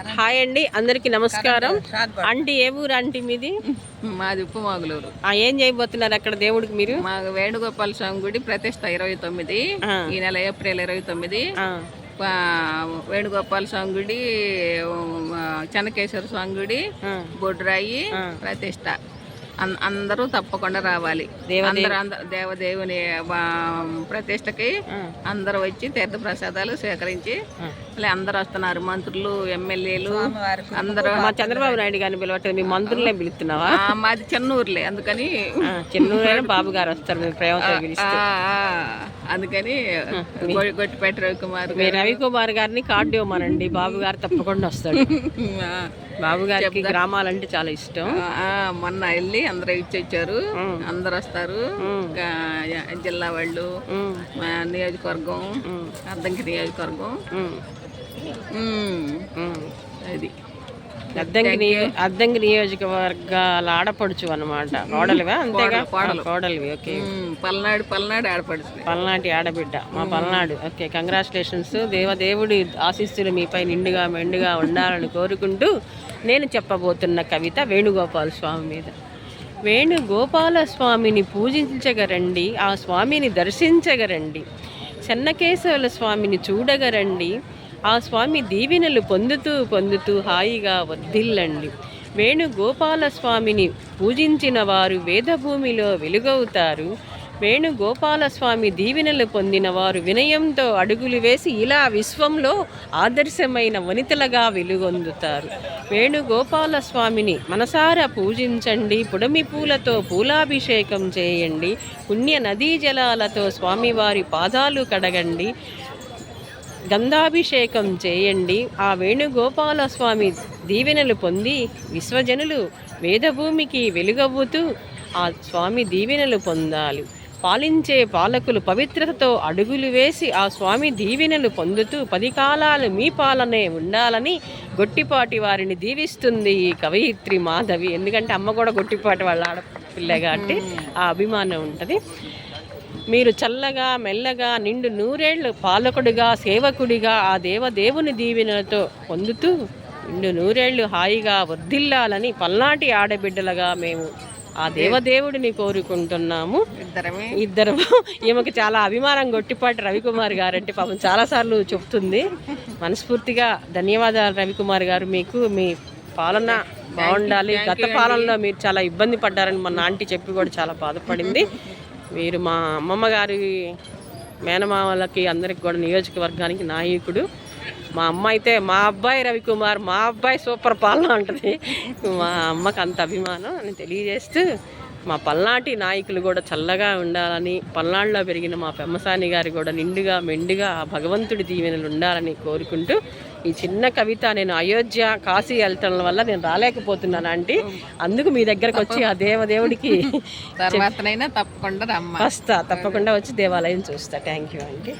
Hi అండి, అందరికి నమస్కారం. ఆంటీ ఏ ఊరు ఆంటీ మీది? మాది ఉప్పుమాగులూరు. ఏం చేయబోతున్నారు అక్కడ దేవుడికి మీరు? మా వేణుగోపాల స్వామి గుడి ప్రతిష్ట 29 ఈ నెల ఏప్రిల్ 29. వేణుగోపాల స్వామి గుడి, చెన్నకేశ్వర స్వామి గుడి, బొడ్రాయి ప్రతిష్ట. అందరూ తప్పకుండా రావాలి. దేవదేవుని ప్రతిష్టకి అందరూ వచ్చి తీర్థ ప్రసాదాలు స్వీకరించి అందరూ వస్తున్నారు. మంత్రులు, ఎమ్మెల్యేలు అందరూ. మా చంద్రబాబు నాయుడు గారిని పిలవట్లేదు, మీ మంత్రులనే పిలుస్తున్నావా? మాది చెన్నూరులే, అందుకని చెన్నూరు బాబు గారు వస్తారు మీ ప్రేమతో పిలిస్తే. అందుకని గొట్టిపేట రవికుమార్ రవికుమార్ గారిని కార్డు ఇవ్వమనండి, బాబు గారు తప్పకుండా వస్తాడు. బాబు గారికి గ్రామాలంటే చాలా ఇష్టం. మొన్న వెళ్ళి అందరూ ఇచ్చొచ్చారు. అందరు వస్తారు, జిల్లా వాళ్ళు, నియోజకవర్గం, అద్దంకి నియోజకవర్గం. అది అద్దంకి నియోజకవర్గాల ఆడపడుచు అనమాట. కోడలివా? అంతేగా, కోడలివి. ఓకే. పల్నాడు ఆడపడుచు, పల్నాటి ఆడబిడ్డ మా పల్నాడు. Okay, congratulations. దేవదేవుడి ఆశీస్సులు మీపై నిండుగా మెండుగా ఉండాలని కోరుకుంటూ నేను చెప్పబోతున్న కవిత వేణుగోపాల స్వామి మీద. వేణుగోపాల స్వామిని పూజించగరండి, ఆ స్వామిని దర్శించగరండి, చెన్నకేశవుల స్వామిని చూడగరండి, ఆ స్వామి దీవెనలు పొందుతూ హాయిగా వర్ధిల్లండి. వేణుగోపాల స్వామిని పూజించిన వారు వేదభూమిలో వెలుగవుతారు. వేణుగోపాల స్వామి దీవెనలు పొందిన వారు వినయంతో అడుగులు వేసి ఇలా విశ్వంలో ఆదర్శమైన వనితలుగా వెలుగొందుతారు. వేణుగోపాల స్వామిని మనసారా పూజించండి, పుడమి పూలతో పూలాభిషేకం చేయండి, పుణ్య నదీ జలాలతో స్వామివారి పాదాలు కడగండి, గంధాభిషేకం చేయండి. ఆ వేణుగోపాల స్వామి దీవెనలు పొంది విశ్వజనులు వేదభూమికి వెలుగవ్వుతూ ఆ స్వామి దీవెనలు పొందాలి. పాలించే పాలకులు పవిత్రతతో అడుగులు వేసి ఆ స్వామి దీవెనలు పొందుతూ 10 కాలాలు మీ పాలనే ఉండాలని గొట్టిపాటి వారిని దీవిస్తుంది ఈ కవయిత్రి మాధవి. ఎందుకంటే అమ్మ కూడా గొట్టిపాటి వాళ్ళ ఆడపిల్ల కాబట్టి ఆ అభిమానం ఉంటుంది. మీరు చల్లగా మెల్లగా నిండు నూరేళ్లు పాలకుడిగా సేవకుడిగా ఆ దేవదేవుని దీవెనలతో పొందుతూ నిండు నూరేళ్లు హాయిగా వర్ధిల్లాలని పల్నాటి ఆడబిడ్డలుగా మేము ఆ దేవదేవుడిని కోరుకుంటున్నాము. ఇద్దరము. ఈమెకు చాలా అభిమానం గొట్టిపాటి రవికుమార్ గారు అంటే పాపం చాలాసార్లు చెప్తుంది. మనస్ఫూర్తిగా ధన్యవాదాలు రవికుమార్ గారు. మీకు మీ పాలన బాగుండాలి. గత పాలనలో మీరు చాలా ఇబ్బంది పడ్డారని మా ఆంటీ చెప్పి కూడా చాలా బాధపడింది. మీరు మా అమ్మమ్మ గారి మేనమామలకి అందరికి కూడా నియోజకవర్గానికి నాయకుడు. మా అమ్మ అయితే మా అబ్బాయి రవికుమార్, మా అబ్బాయి సూపర్ పాలన ఉంటుంది. మా అమ్మకు అంత అభిమానం అని తెలియజేస్తూ మా పల్నాటి నాయకులు కూడా చల్లగా ఉండాలని, పల్నాడులో పెరిగిన మా పెమ్మసాని గారు కూడా నిండుగా మెండుగా భగవంతుడి దీవెనలు ఉండాలని కోరుకుంటూ ఈ చిన్న కవిత నేను అయోధ్య కాశీ వెళ్తాం వల్ల నేను రాలేకపోతున్నాను ఆంటీ. అందుకు మీ దగ్గరకు వచ్చి ఆ దేవదేవుడికి తర్వాతనైనా తప్పకుండా వస్తా, తప్పకుండా వచ్చి దేవాలయం చూస్తా. Thank you aunty.